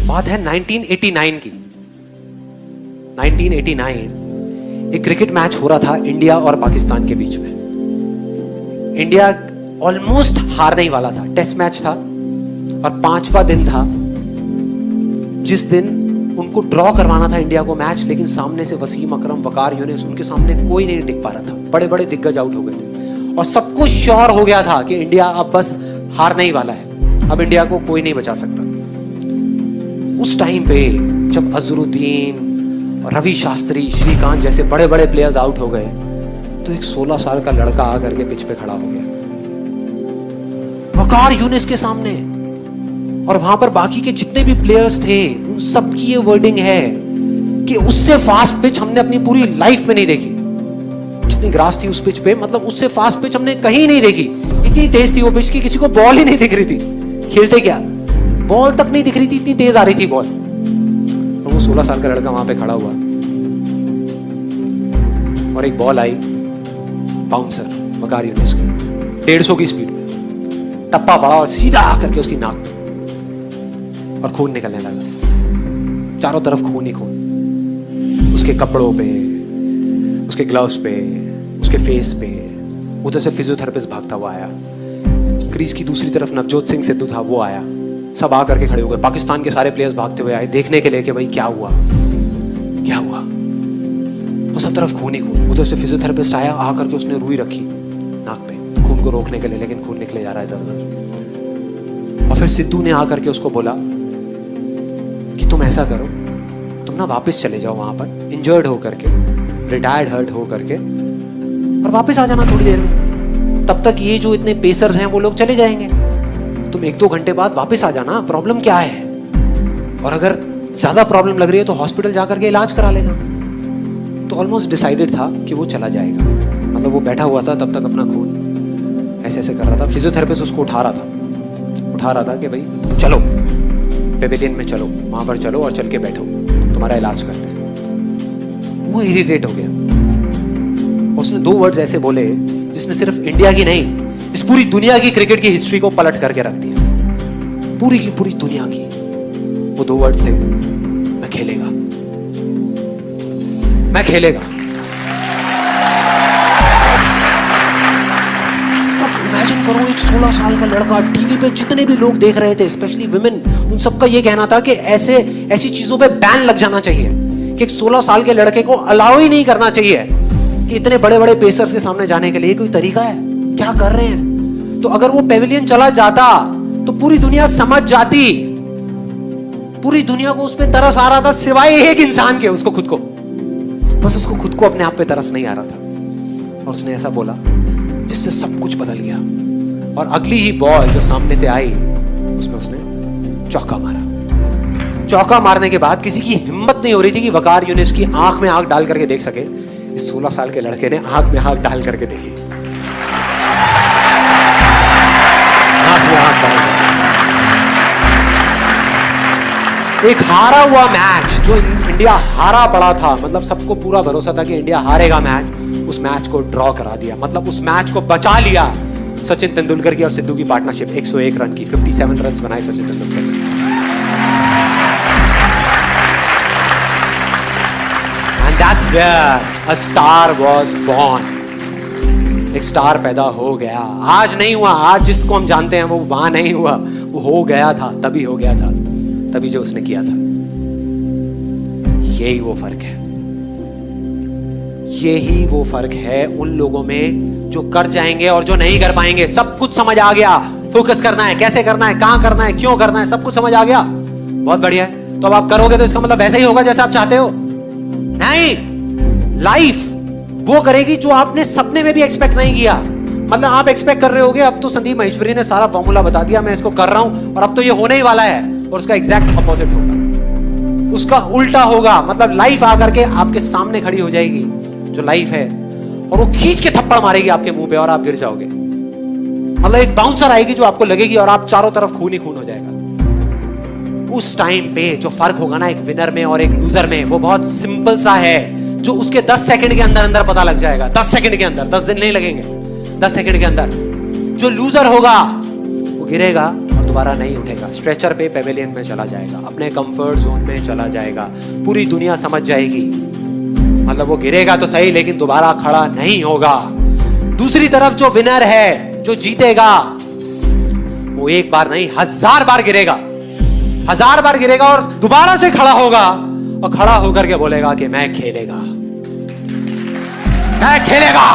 बात है 1989 की। 1989 एक क्रिकेट मैच हो रहा था इंडिया और पाकिस्तान के बीच में। इंडिया ऑलमोस्ट हारने ही वाला था, टेस्ट मैच था और 5वां दिन था जिस दिन उनको ड्रॉ करवाना था इंडिया को मैच, लेकिन सामने से वसीम अकरम, वकार यूनिस, उनके सामने कोई नहीं टिक पा रहा था। बड़े बड़े दिग्गज आउट हो गए थे और सबको श्योर हो गया था कि इंडिया अब बस हारने ही वाला है, अब इंडिया को कोई नहीं बचा सकता। उस टाइम पे जब अजहरुद्दीन, रवि शास्त्री, श्रीकांत जैसे बड़े बड़े प्लेयर्स आउट हो गए तो एक 16 साल का लड़का आकर के पिच पे खड़ा हो गया वकार यूनिस के सामने, और वहां पर बाकी के जितने भी प्लेयर्स थे उन सबकी ये वर्डिंग है कि उससे फास्ट पिच हमने अपनी पूरी लाइफ में नहीं देखी। जितनी ग्रास थी उस पिच पे, मतलब उससे फास्ट पिच हमने कहीं नहीं देखी। इतनी तेज थी वो पिच की किसी को बॉल ही नहीं दिख रही थी। खेलते क्या, बॉल तक नहीं दिख रही थी, इतनी तेज आ रही थी बॉल। और वो 16 साल का लड़का वहां पे खड़ा हुआ और एक बॉल आई बाउंसर वकार यूनिस की 150 की स्पीड में, टप्पा पड़ा और सीधा आकर के उसकी नाक में, और खून निकलने लगा। चारों तरफ खून ही खून, उसके कपड़ों पे, उसके ग्लव्स पे, उसके फेस पे। उधर से फिजियोथेरेपिस्ट भागता हुआ आया। क्रीज की दूसरी तरफ नवजोत सिंह सिद्धू था, वो आया। सब आकर के खड़े हो गए। पाकिस्तान के सारे प्लेयर्स भागते हुए आए देखने के लिए कि भाई क्या हुआ क्या हुआ। वो सब तरफ खून ही खून। उधर से फिजियोथेरेपिस्ट आया, आकर के उसने रुई रखी नाक पे खून को रोकने के लिए, लेकिन खून निकले जा रहा है इधर-उधर। और फिर सिद्धू ने आकर के उसको बोला कि तुम ऐसा करो, तुम ना वापस चले जाओ वहां पर इंजर्ड हो करके, रिटायर्ड हर्ट हो करके, और वापस आ जाना थोड़ी देर में। तब तक ये जो इतने पेसर्स हैं वो लोग चले जाएंगे। तुम 1-2 घंटे बाद वापस आ जाना, प्रॉब्लम क्या है, और अगर ज्यादा प्रॉब्लम लग रही है तो हॉस्पिटल जाकर के इलाज करा लेना। तो ऑलमोस्ट डिसाइडेड था कि वो चला जाएगा। मतलब वो बैठा हुआ था तब तक, अपना खून ऐसे ऐसे कर रहा था। फिजियोथेरेपिस्ट उसको उठा रहा था कि भाई चलो पेविलियन में चलो, वहां पर चलो और चल के बैठो, तुम्हारा इलाज करते हैं। वो इरिटेट हो गया। उसने 2 वर्ड्स ऐसे बोले जिसने सिर्फ इंडिया की नहीं, इस पूरी दुनिया की क्रिकेट की हिस्ट्री को पलट करके रख दिया, पूरी की पूरी दुनिया की। वो 2 वर्ड्स थे, मैं खेलेगा, मैं खेलेगा। इमेजिन करो, एक 16 साल का लड़का, टीवी पे जितने भी लोग देख रहे थे, स्पेशली विमेन, उन सबका ये कहना था कि ऐसी चीजों पे बैन लग जाना चाहिए, कि एक 16 साल के लड़के को अलाउ ही नहीं करना चाहिए कि इतने बड़े बड़े पेसर्स के सामने जाने के लिए। कोई तरीका है? क्या कर रहे हैं? तो अगर वो पेविलियन चला जाता तो पूरी दुनिया समझ जाती। पूरी दुनिया को उस पे तरस आ रहा था, सिवाय एक इंसान के, उसको खुद को। बस उसको खुद को अपने आप पे तरस नहीं आ रहा था, और उसने ऐसा बोला जिससे सब कुछ बदल गया। और अगली ही बॉल जो सामने से आई उसमें उसने चौका मारा। चौका मारने के बाद किसी की हिम्मत नहीं हो रही थी कि वकार यूनिस की आंख में आंख डाल करके देख सके। इस 16 साल के लड़के ने आंख में आंख डाल करके देखी। एक हारा हुआ मैच, जो इंडिया हारा पड़ा था, मतलब सबको पूरा भरोसा था कि इंडिया हारेगा मैच, उस मैच को ड्रॉ करा दिया। मतलब उस मैच को बचा लिया सचिन तेंदुलकर की और सिद्धू की पार्टनरशिप। 101 रन की, 57 रन बनाए सचिन तेंदुलकर ने। And that's where a star was born. एक स्टार पैदा हो गया। आज नहीं हुआ, आज जिसको हम जानते हैं वो वहां नहीं हुआ, वो हो गया था, तभी हो गया था, तभी जो उसने किया था। यही वो फर्क है, यही वो फर्क है उन लोगों में जो कर जाएंगे और जो नहीं कर पाएंगे। सब कुछ समझ आ गया, फोकस करना है, कैसे करना है, कहां करना है, क्यों करना है, सब कुछ समझ आ गया। बहुत बढ़िया है। तो अब आप करोगे तो इसका मतलब वैसा ही होगा जैसा आप चाहते हो? नहीं, लाइफ वो करेगी जो आपने सपने में भी एक्सपेक्ट नहीं किया। मतलब आप एक्सपेक्ट कर रहे होगे अब तो संदीप महेश्वरी ने सारा फॉर्मूला बता दिया, मैं इसको कर रहा हूं और अब तो ये होने ही वाला है, और उसका एग्जैक्ट अपोजिट होगा, उसका उल्टा होगा। मतलब लाइफ आकर के आपके सामने खड़ी हो जाएगी, जो लाइफ है, और वो खींच के थप्पड़ मारेगी आपके मुंह पे और आप गिर जाओगे। मतलब एक बाउंसर आएगी जो आपको लगेगी और आप चारों तरफ खून ही खून हो जाएगा। उस टाइम पे जो फर्क होगा ना एक विनर में और एक लूजर में, वो बहुत सिंपल सा है, जो उसके 10 सेकंड के अंदर अंदर पता लग जाएगा। 10 सेकंड के अंदर, 10 दिन नहीं लगेंगे, 10 सेकंड के अंदर। जो लूजर होगा वो गिरेगा और दोबारा दोबारा नहीं उठेगा, स्ट्रेचर पे पेवेलियन में चला जाएगा, अपने कंफर्ट जोन में चला जाएगा, पूरी दुनिया समझ जाएगी, मतलब वो गिरेगा तो सही लेकिन दोबारा खड़ा नहीं होगा। दूसरी तरफ जो विनर है, जो जीतेगा, वो एक बार नहीं 1000 बार गिरेगा, 1000 बार गिरेगा और दोबारा से खड़ा होगा और खड़ा होकर के बोलेगा कि मैं खेलेगा, मैं खेलेगा।